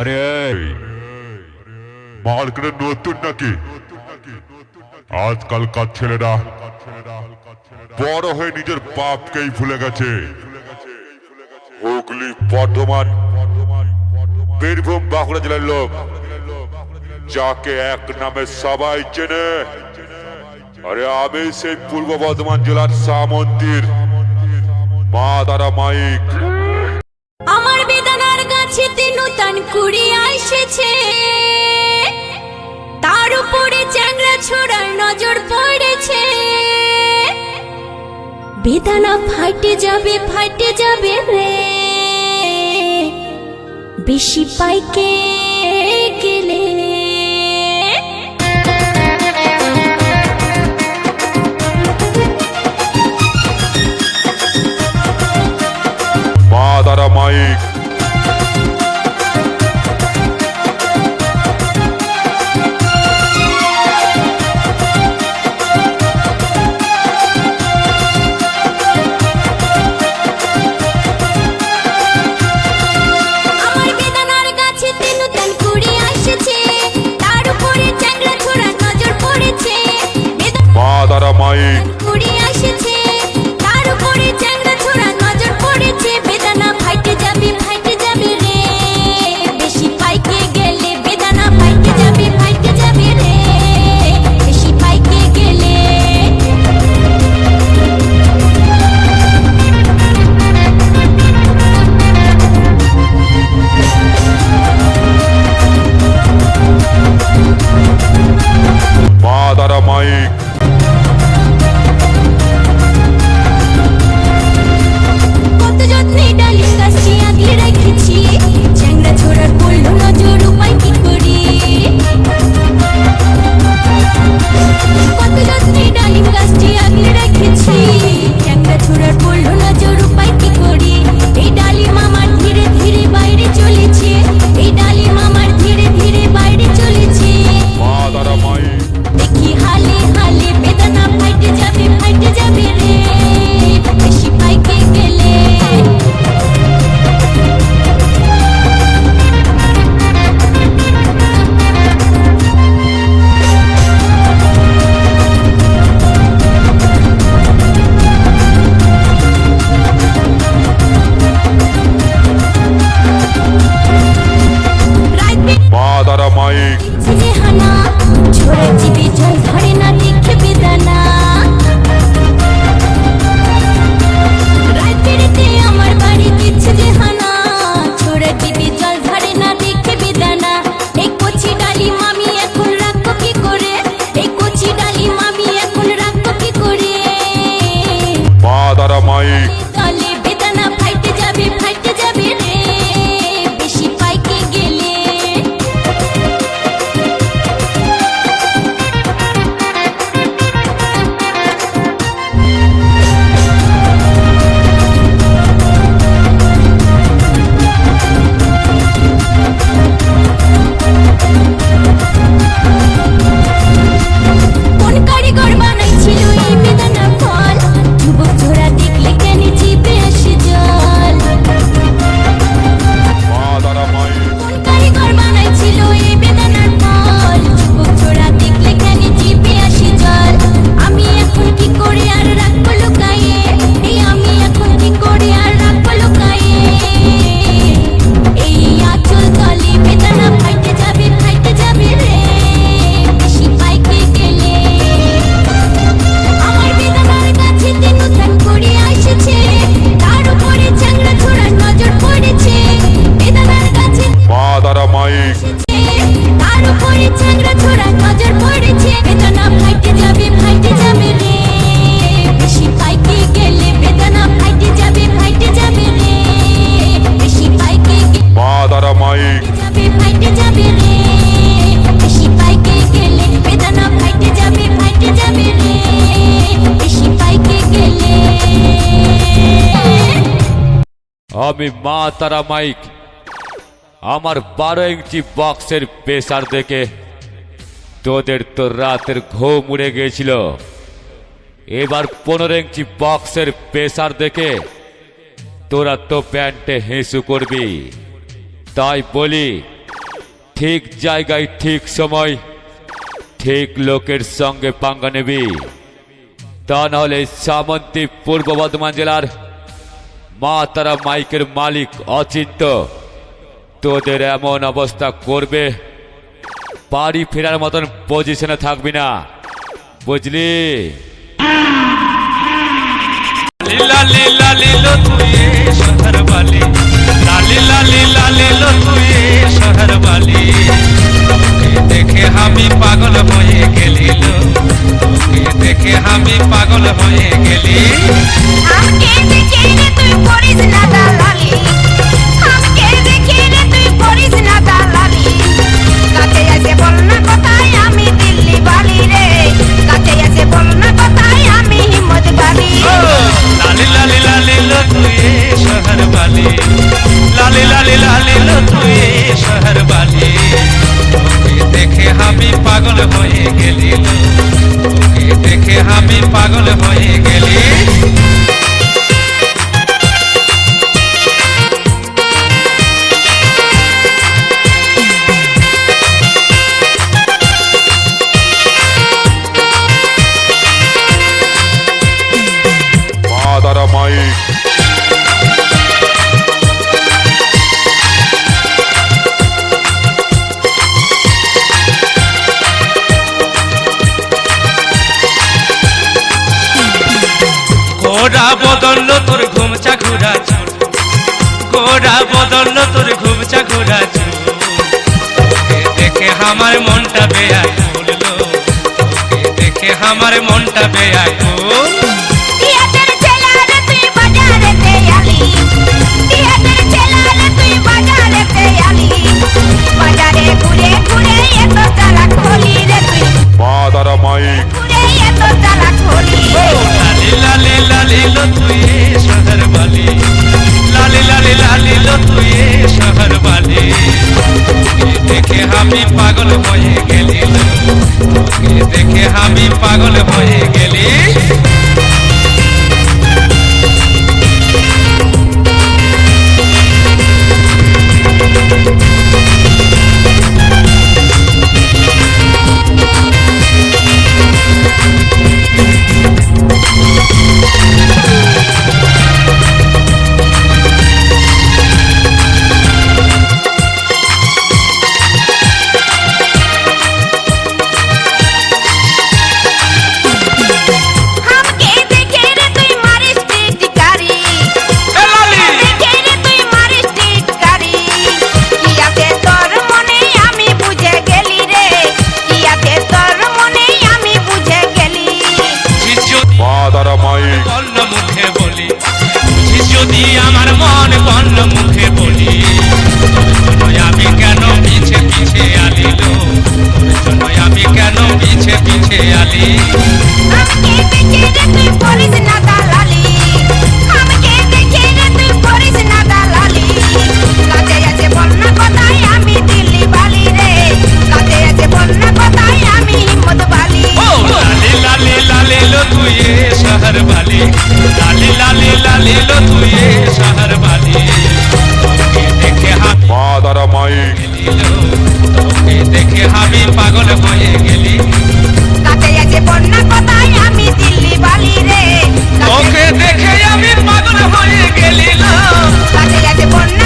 আরে মার্কেটে নতুন নাকি? আজকালকার ছেলেরা বড় হয়ে নিজের বাপকেই ভুলে গেছে। হুগলি, বর্ধমান, বীরভূম, বাঁকুড়া জেলার লোক যাকে এক নামে সবাই চেনে। আরে আমি সেই পূর্ব বর্ধমান জেলার সামন্তীর মা তারা মাইক। আমার বেদনার গাছেতে নতুন কুড়ি এসেছে, তার উপরে চ্যাংড়া ছোড়ার নজর পড়েছে। বেদনা ফাটে যাবে রে, বেশি পাইকে গেলে। মা তারা মাইক। মাইক কুড়ি এসেছে, তার উপরে চ্যাংড়া ছোড়া নজর পড়েছে। বেদনা ফাইটে যাবে রে, বেশি পাইকে গেলে। বেদনা ফাইটে যাবে রে, বেশি পাইকে গেলে। মা তারা মাইক। আমি মা তারা মাইক আমার 12 ইঞ্চি বক্সের প্রেসার দেখে তোদের তো রাতের ঘুম উড়ে গিয়েছিল। এবার 15 ইঞ্চি বক্সের প্রেসার দেখে তোরা তো প্যান্টে হিসু করবি। তাই বলি ঠিক জায়গায় ঠিক সময় ঠিক লোকের সঙ্গে পাঙ্গা নেবি, তা নাহলে সামন্তী পূর্ব বর্ধমান জেলার মা তারা মাইকের মালিক অচিন্ত তোদের এমন অবস্থা করবে বাড়ি ফেরার মতন পজিশনে থাকবি না, বুঝলি? লালি লালি লো তুই শহর বালি, লালি লালি লালি লো তুই শহর বালি, তোকে দেখে আমি পাগল হয়ে গেলি লো, তোকে দেখে আমি পাগল হয়ে গেলি। আমাকে দেখে রে তুই করিস না দালালি, আমাকে দেখে রে তুই করিস না দালালি, কাছে এসে বল না কোথায় আমি দিল্লি বালি রে, কাছে এসে বল না কোথায় আমি হিম্মত বালি। ও লালি লালি লালি লো তুই শহর বালি, লালি লালি লালি লো তুই শহর বালি, তোকে দেখে আমি পাগল হয়ে গেলি লো, তোকে দেখে আমি পাগল হয়ে গেলি। মা তারা মাইক গোড়া বদল তোর ঘুমচা ঘুরা চুল, গোড়া বদল তোর ঘুমচা ঘুরা চুল, তোকে দেখে আমার মনটা বেয়াকুল লো, তোকে দেখে আমার মনটা বেয়াকুল। টিয়াদের ছেলারে তুই বাজারেতে আলি, টিয়াদের ছেলারে তুই বাজারেতে আলি, বাজারে ঘুরে ঘুরে এত চালাক হলি রে তুই, মা তারা মাইক ঘুরে এত চালাক হলি। ও লালি লালি লালি লো তুই শহর বালি, লালি লালি লালি লো তুই শহর বালি, তোকে দেখে আমি পাগল হয়ে গেলি লো, তোকে দেখে আমি পাগল হয়ে গেলি। हमके देखे रे তুই মারিস টিটকারি, এ লালি দেখে রে তুই মারিস টিটকারি, কি আছে তোর মনে আমি বুঝে গেলি রে, কি আছে তোর মনে আমি বুঝে গেলি। মা তারা মাইক বন্য মুখে বলি, যদি আমার মন বন্য মুখে বলি, তোর জন্য আমি কেন পিছে পিছে আলিল, তোর জন্য আমি কেন পিছে পিছে আলি। আমাকে দেখে রে তুই করিস না দালালি, আমাকে দেখে রে তুই করিস না দালালি, কাছে এসে বল না কোথায় আমি দিল্লি বালি রে, কাছে এসে বল না কোথায় আমি হিম্মত বালি। ও লালি লালি লালি লো তুই শহর বালি, লালি লালি লালি লো তুই শহর বালি, তোকে দেখে আমি মা তারা মাইক গেলিল, তোকে দেখে আমি পাগল হয়ে গেলি। কাছে এসে বল না কোথায় আমি দিল্লি বালি রে, তোকে দেখে আমি পাগল হয়ে গেলিল, কাছে এসে বল না